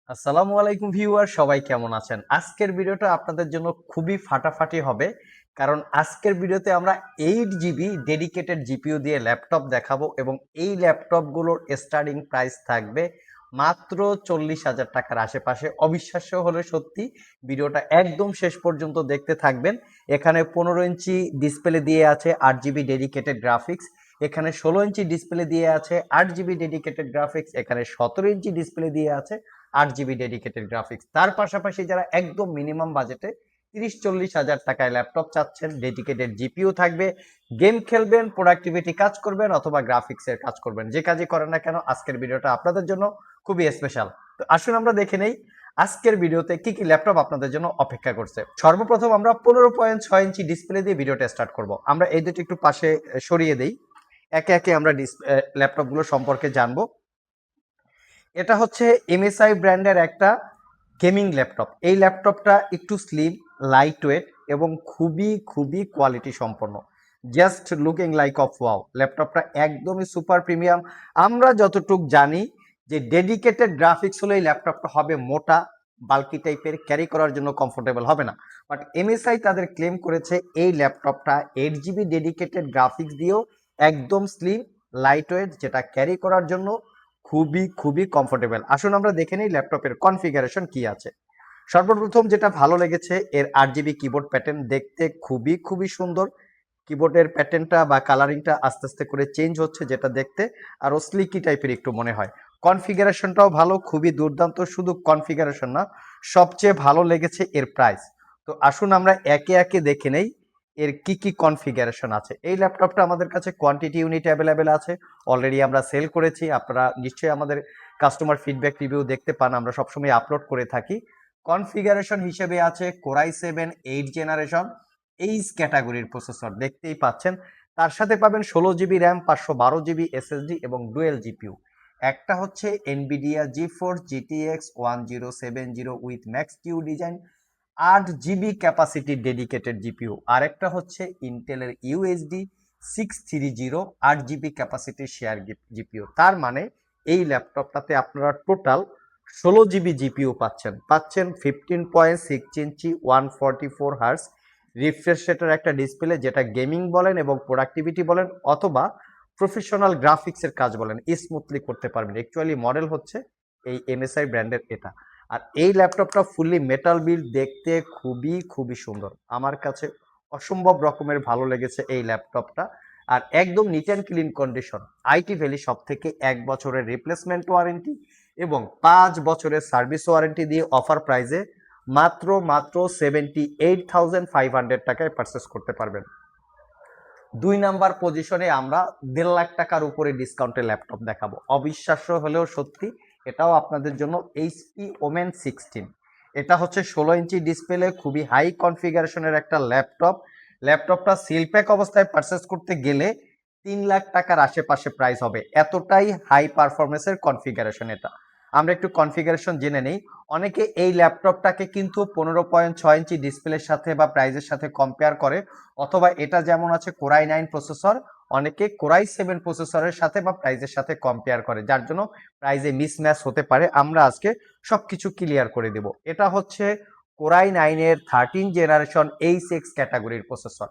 আসসালামু আলাইকুম ভিউয়ার, সবাই কেমন আছেন? আজকের ভিডিওটা আপনাদের জন্য খুবই ফাটাফাটি হবে, কারণ আজকের ভিডিওতে আমরা 8 জিবি ডেডিকেটেড জিপিইউ দিয়ে ল্যাপটপ দেখাবো এবং এই ল্যাপটপগুলোর স্টার্টিং প্রাইস থাকবে মাত্র 40,000 টাকার আশেপাশে। অবিশ্বাস্য হলে সত্যি, ভিডিওটা একদম শেষ পর্যন্ত দেখতে থাকবেন। এখানে 15 ইঞ্চি ডিসপ্লে দিয়ে আছে 8 জিবি ডেডিকেটেড গ্রাফিক্স, এখানে 16 ইঞ্চি ডিসপ্লে দিয়ে আছে 8 জিবি ডেডিকেটেড গ্রাফিক্স, এখানে 17 ইঞ্চি ডিসপ্লে দিয়ে আছে 8 জিবি ডেডিকেটেড গ্রাফিক্স। তার পাশাপাশি যারা একদম মিনিমাম বাজেটে 30-40 হাজার টাকায় ল্যাপটপ চাচ্ছেন, ডেডিকেটেড জিপিইউ থাকবে, গেম খেলবেন, প্রোডাক্টিভিটি কাজ করবেন অথবা গ্রাফিক্সের কাজ করবেন, যে কাজই করেন না কেন আজকের ভিডিওটা আপনাদের জন্য খুবই স্পেশাল। তো আসুন আমরা দেখে নেই আজকের ভিডিওতে কি কি ল্যাপটপ আপনাদের জন্য অপেক্ষা করছে। সর্বপ্রথম আমরা 15.6 ইঞ্চি ডিসপ্লে দিয়ে ভিডিওটা স্টার্ট করব। আমরা এই দুটো একটু পাশে সরিয়ে দিই, একে একে আমরা ল্যাপটপগুলো সম্পর্কে জানবো। এটা হচ্ছে এমএসআই ব্র্যান্ডের একটা গেমিং ল্যাপটপ। এই ল্যাপটপটা একটু স্লিম, লাইট ওয়েট এবং খুবই খুবই কোয়ালিটি সম্পন্ন। Just looking like of wow. ল্যাপটপটা একদমই সুপার প্রিমিয়াম। আমরা যতটুক জানি যে ডেডিকেটেড গ্রাফিক্স হলে এই ল্যাপটপটা হবে মোটা, বাল্কি টাইপের, ক্যারি করার জন্য কমফোর্টেবল হবে না। বাট এমএসআই তাদের ক্লেম করেছে এই ল্যাপটপটা 8 জিবি ডেডিকেটেড গ্রাফিক্স দিয়েও একদম স্লিম, লাইট ওয়েট, যেটা ক্যারি করার জন্য খুবই খুবই কমফোর্টেবল। আসুন আমরা দেখে নিই ল্যাপটপের কনফিগারেশন কি আছে। সর্বপ্রথম যেটা ভালো লেগেছে, এর 8 জিবি কিবোর্ড প্যাটার্ন দেখতে খুবই খুবই সুন্দর। কিবোর্ডের প্যাটার্নটা বা কালারিংটা আস্তে আস্তে করে চেঞ্জ হচ্ছে, যেটা দেখতে আরো স্লিকি টাইপের একটু মনে হয়। কনফিগারেশনটাও ভালো, খুবই দুর্দান্ত। শুধু কনফিগারেশন না, সবচেয়ে ভালো লেগেছে এর প্রাইস। তো আসুন আমরা একে একে দেখে নেই এর কি কি কনফিগারেশন আছে। এই ল্যাপটপটা আমাদের কাছে কোয়ান্টিটি ইউনিট অ্যাভেলেবেল আছে, অলরেডি আমরা সেল করেছি। আপনারা নিশ্চয়ই আমাদের কাস্টমার ফিডব্যাক রিভিউ দেখতে পান, আমরা সবসময় আপলোড করে থাকি। কনফিগারেশন হিসেবে আছে কোরাই 7 8 জেনারেশন এইচ ক্যাটাগরির প্রসেসর, দেখতেই পাচ্ছেন। তার সাথে পাবেন 16 জিবি র্যাম, 512 জিবি এসএসডি এবং ডুয়েল জিপিইউ। একটা হচ্ছে Nvidia GeForce GTX 1070 with Max Q design, 8 GB capacity dedicated GPU. আরেকটা হচ্ছে ইন্টেলের UHD 630 8 GB capacity share GPU. তার মানে এই ল্যাপটপটাতে আপনারা টোটাল 16 জিবি জিপিইউ পাচ্ছেন 15.6 ইঞ্চি 144 হার্স রিফ্রেশ রেটের একটা ডিসপ্লে, যেটা গেমিং বলেন এবং প্রোডাক্টিভিটি বলেন অথবা প্রফেশনাল গ্রাফিক্সের কাজ বলেন স্মুথলি করতে পারবেন। অ্যাকচুয়ালি মডেল হচ্ছে এই এমএসআই ব্র্যান্ডের এটা। আর এই ল্যাপটপটা ফুললি মেটাল বিল্ড, দেখতে খুবই খুবই সুন্দর। আমার কাছে অসম্ভব রকমের ভালো লেগেছে এই ল্যাপটপটা। আর একদম neat and clean condition. IT valley সব থেকে 1 বছরের রিপ্লেসমেন্ট ওয়ারেন্টি এবং 5 বছরের সার্ভিস ওয়ারেন্টি দিয়ে অফার প্রাইজে মাত্র মাত্র 78,500 টাকায় পারচেস করতে পারবেন। 2 নাম্বার পজিশনে আমরা 1.5 লাখ টাকার উপরে ডিসকাউন্টে ল্যাপটপ দেখাবো। অবিশ্বাস্য হলেও সত্যি, এটাও আপনাদের জন্য এইচপি ওমেন 16। এটা হচ্ছে 16 ইঞ্চি ডিসপ্লে, খুবই হাই কনফিগারেশনের একটা ল্যাপটপ। ল্যাপটপটা সিল প্যাক অবস্থায় পারচেস করতে গেলে 3 লাখ টাকার আশেপাশে প্রাইস হবে, এতটাই হাই পারফরমেন্সের কনফিগারেশন এটা। আমরা একটু কনফিগারেশন জেনে নেই। অনেকে এই ল্যাপটপটাকে কিন্তু 15.6 ইঞ্চি ডিসপ্লের সাথে বা প্রাইজের সাথে কম্পেয়ার করে, অথবা এটা যেমন আছে কোরাই 9 প্রসেসর, অনেকে কোরাই 7 প্রসেসরের সাথে বা প্রাইজের সাথে কম্পেয়ার করে, যার জন্য প্রাইজে মিসম্যাচ হতে পারে। আমরা আজকে সবকিছু ক্লিয়ার করে দেব। এটা হচ্ছে কোরাই 9 এর 13 জেনারেশন এইচ ক্যাটাগরির প্রসেসর।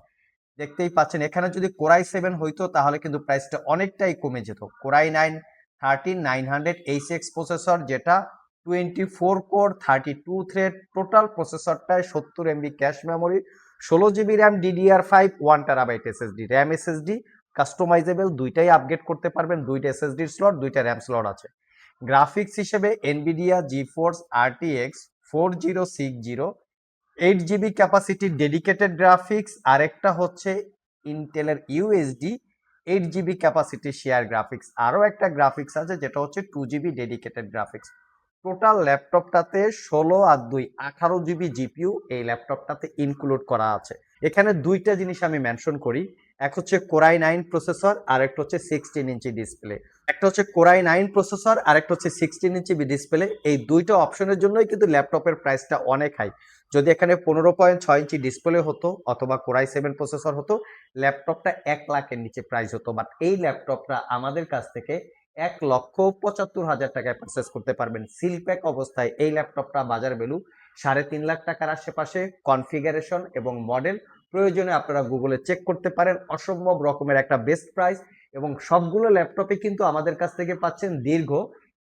দেখতেই পাচ্ছেন, এখানে যদি কোরাই 7 হইতো তাহলে কিন্তু প্রাইসটা অনেকটাই কমে যেত। কোরাই 9 13900 এইচ প্রসেসর, যেটা 24 কোর 32 থ্রেড, টোটাল প্রসেসরটায় 70 MB cache memory, 16 GB RAM, DDR5 1 TB SSD, RAM SSD customisable, দুইটাই আপগ্রেড করতে পারবেন। দুইটা এসএসডি স্লট, দুইটা র্যাম স্লট আছে। গ্রাফিক্স হিসেবে Nvidia GeForce RTX 4060 8 GB capacity dedicated graphics, আরেকটা হচ্ছে ইন্টেলের UHD 8 GB capacity share graphics. আরও একটা গ্রাফিক্স আছে যেটা হচ্ছে 2 জিবি ডেডিকেটেড গ্রাফিক্স। টোটাল ল্যাপটপটাতে 16 আর 2 18 জিবি জিপিইউ এই ল্যাপটপটাতে ইনক্লুড করা আছে। এখানে দুইটা জিনিস আমি মেনশন করি, এক হচ্ছে কোরাই 9 প্রসেসর আর একটা হচ্ছে 16 ইঞ্চি ডিসপ্লে। একটা হচ্ছে কোরাই 9 প্রসেসর আর একটা হচ্ছে 16 ইঞ্চি ডিসপ্লে। এই দুইটা অপশনের জন্যই কিন্তু ল্যাপটপের প্রাইসটা অনেক হাই। যদি এখানে 15.6 ইঞ্চি ডিসপ্লে হতো অথবা কোরাই 7 প্রসেসর হতো, ল্যাপটপটা 1 লাখের নিচে প্রাইস হতো। বাট এই ল্যাপটপটা আমাদের কাছ থেকে 1,75,000 টাকায় পারচেস করতে পারবেন। সিল প্যাক অবস্থায় এই ল্যাপটপটা বাজার ভ্যালু 3.5 লাখ টাকার আশেপাশে। কনফিগারেশন এবং মডেল প্রয়োজনে আপনারা গুগলে চেক করতে পারেন। অসম্ভব রকমের একটা বেস্ট প্রাইস এবং সবগুলো ল্যাপটপে কিন্তু আমাদের কাছ থেকে পাচ্ছেন দীর্ঘ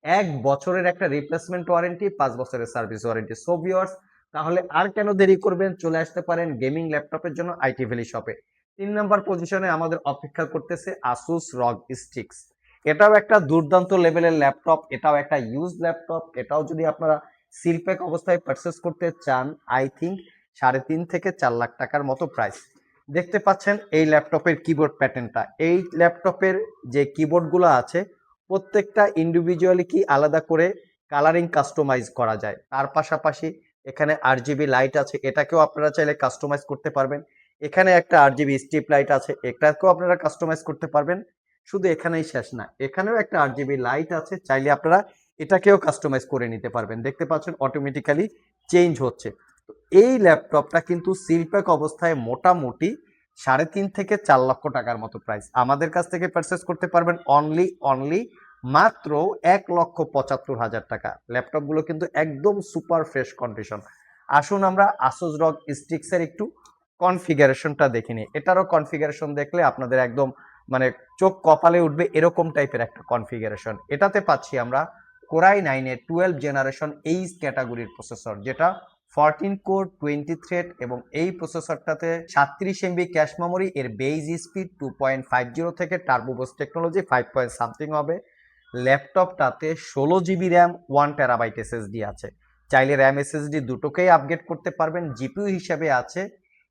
1 বছরের একটা রিপ্লেসমেন্ট ওয়ারেন্টি, 5 বছরের সার্ভিস ওয়ারেন্টি। সো ভিউয়ার্স, তাহলে আর কেন দেরি করবেন, চলে আসতে পারেন গেমিং ল্যাপটপের জন্য আইটি ভ্যালি শপে। 3 নম্বর পজিশনে আমাদের অপেক্ষা করতেছে আসুস রগ স্টিক্স। এটাও একটা দুর্দান্ত লেভেলের ল্যাপটপ, এটাও একটা ইউজ ল্যাপটপ। এটাও যদি আপনারা সিলপ্যাক অবস্থায় পারচেস করতে চান, আই থিঙ্ক 3.5 থেকে 4 লাখ টাকার মতো প্রাইস। দেখতে পাচ্ছেন এই ল্যাপটপের কিবোর্ড প্যাটার্নটা। এই ল্যাপটপের যে কিবোর্ডগুলো আছে প্রত্যেকটা ইন্ডিভিজুয়ালি কি আলাদা করে কালারিং কাস্টমাইজ করা যায়। তার পাশাপাশি এখানে আরজিবি লাইট আছে, এটাকেও আপনারা চাইলে কাস্টমাইজ করতে পারবেন। এখানে একটা আরজিবি স্ট্রিপ লাইট আছে, এটাকেও আপনারা কাস্টমাইজ করতে পারবেন। শুধু এখানেই শেষ না, এখানেও একটা আরজিবি লাইট আছে, চাইলে আপনারা এটাকেও কাস্টমাইজ করে নিতে পারবেন। দেখতে পাচ্ছেন অটোমেটিক্যালি চেঞ্জ হচ্ছে। তো এই ল্যাপটপটা কিন্তু সিলপ্যাক অবস্থায় মোটামুটি 3.5 থেকে 4 লক্ষ টাকার মতো প্রাইস। আমাদের কাছ থেকে পারচেস করতে পারবেন অনলি মাত্র 1,75,000 টাকা। ল্যাপটপগুলো কিন্তু একদম সুপার ফ্রেশ কন্ডিশন। আসুন আমরা আসুস রগ স্টিক্সের একটু কনফিগারেশনটা দেখে নিই। এটারও কনফিগারেশন দেখলে আপনাদের একদম মানে চোখ কপালে উঠবে এরকম টাইপের একটা কনফিগারেশন। এটাতে পাচ্ছি আমরা কোরাই 9 এর 12 জেনারেশন এইচ ক্যাটাগরির প্রসেসর, যেটা 14 কোর 20 থ্রেড, এবং এই প্রসেসরটাতে 37 এমবি ক্যাশ মেমোরি, এর বেজ স্পিড 2.50 থেকে turbo boost technology 5 point something হবে। ল্যাপটপটাতে 16 জিবি র্যাম, 1 টেরাবাইট এসএসডি আছে। চাইলে র্যাম এসএসডি দুটোকেই আপগ্রেড করতে পারবেন। জিপিইউ হিসেবে আছে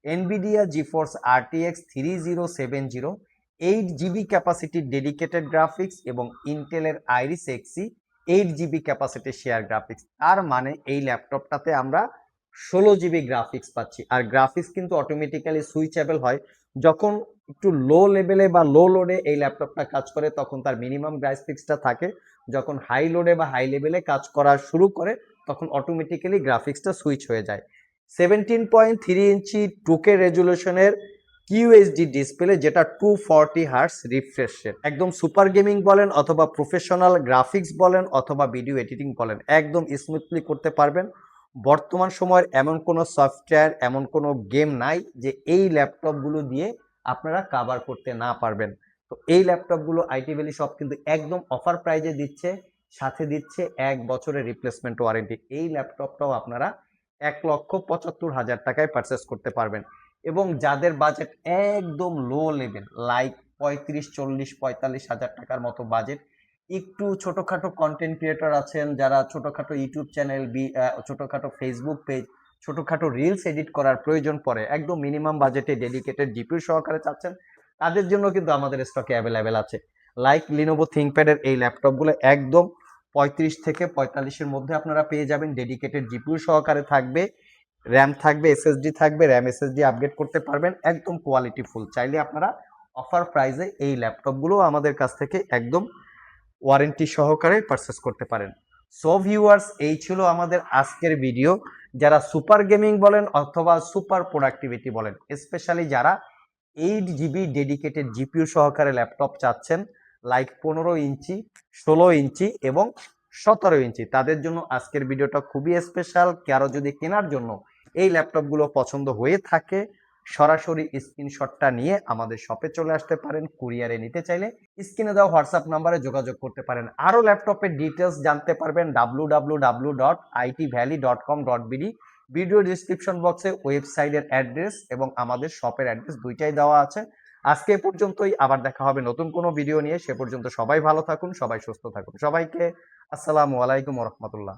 এনভিডিয়া জিফোর্স আরটিএক্স 3070, 8 জিবি ক্যাপাসিটির ডেডিকেটেড গ্রাফিক্স এবং ইন্টেলের আইরিস এক্সি 8 জিবি ক্যাপাসিটির শেয়ার গ্রাফিক্স। তার মানে এই ল্যাপটপটাতে আমরা 16 জিবি গ্রাফিক্স পাচ্ছি। আর গ্রাফিক্স কিন্তু অটোমেটিক্যালি সুইচেবল হয়। যখন একটু লো লেভেলে বা লো লোডে এই ল্যাপটপটা কাজ করে তখন তার মিনিমাম গ্রাফিক্সটা থাকে। যখন হাই লোডে বা হাই লেভেলে কাজ করা শুরু করে তখন অটোমেটিক্যালি গ্রাফিক্সটা সুইচ হয়ে যায়। 17.3 ইঞ্চি 2K রেজুলেশনের কিউএইচডি ডিসপ্লে, যেটা 240 হার্টস রিফ্রেশ রেট। একদম সুপার গেমিং বলেন অথবা প্রফেশনাল গ্রাফিক্স বলেন অথবা ভিডিও এডিটিং বলেন, একদম স্মুথলি করতে পারবেন। বর্তমান সময়ের এমন কোনো সফটওয়্যার, এমন কোনো গেম নাই যে এই ল্যাপটপগুলো দিয়ে আপনারা কাভার করতে না পারবেন। তো এই ল্যাপটপগুলো আইটি ভ্যালি শপ কিন্তু একদম অফার প্রাইজে দিচ্ছে, সাথে দিচ্ছে 1 বছরের রিপ্লেসমেন্ট ওয়ারেন্টি। এই ল্যাপটপটাও আপনারা 1,75,000 টাকায় পারচেস করতে পারবেন। এবং যাদের বাজেট একদম লো লেভেল, লাইক 35, 40, 45,000 টাকার মতো বাজেট, একটু ছোটখাটো কন্টেন্ট ক্রিয়েটর আছেন যারা ছোটখাটো ইউটিউব চ্যানেল, ছোটখাটো ফেসবুক পেজ, ছোটখাটো রিলস এডিট করার প্রয়োজন পড়ে, একদম মিনিমাম বাজেটে ডেডিকেটেড জিপিইউ সহকারে চাচ্ছেন, তাদের জন্য কিন্তু আমাদের স্টকে অ্যাভেলেবেল আছে। লাইক লিনোভো থিংকপ্যাডের এই ল্যাপটপগুলো একদম 35 থেকে 45-এর মধ্যে আপনারা পেয়ে যাবেন। ডেডিকেটেড জিপিইউ সহকারে থাকবে, র্যাম থাকবে, এসএসডি থাকবে, র্যাম এসএসডি আপগ্রেড করতে পারবেন, একদম কোয়ালিটি ফুল। চাইলে আপনারা অফার প্রাইসে এই ল্যাপটপগুলো আমাদের কাছ থেকে একদম ওয়ারেন্টি সহকারে পারচেস করতে পারেন। সো ভিউয়ার্স, এই ছিল আমাদের আজকের ভিডিও। যারা সুপার গেমিং বলেন অথবা সুপার প্রোডাক্টিভিটি বলেন, স্পেশালি যারা 8 জিবি ডেডিকেটেড জিপিইউ সহকারে ল্যাপটপ চাচ্ছেন, লাইক 15 ইঞ্চি, 16 ইঞ্চি এবং 17 ইঞ্চি, তাদের জন্য আজকের ভিডিওটা খুবই স্পেশাল। কারো যদি কেনার জন্য এই ল্যাপটপগুলো পছন্দ হয়ে থাকে, সরাসরি স্ক্রিনশটটা নিয়ে আমাদের শপে চলে আসতে পারেন। কুরিয়ারে নিতে চাইলে স্ক্রিনে দেওয়া হোয়াটসঅ্যাপ নাম্বারে যোগাযোগ করতে পারেন। আরও ল্যাপটপের ডিটেলস জানতে পারবেন www.itvalley.com.bd। ভিডিও ডিসক্রিপশন বক্সে ওয়েবসাইটের অ্যাড্রেস এবং আমাদের শপের অ্যাড্রেস দুইটাই দেওয়া আছে। আজকে এ পর্যন্তই, আবার দেখা হবে নতুন কোনো ভিডিও নিয়ে। সে পর্যন্ত সবাই ভালো থাকুন, সবাই সুস্থ থাকুন। সবাইকে আসসালামু আলাইকুম ওয়া রাহমাতুল্লাহ।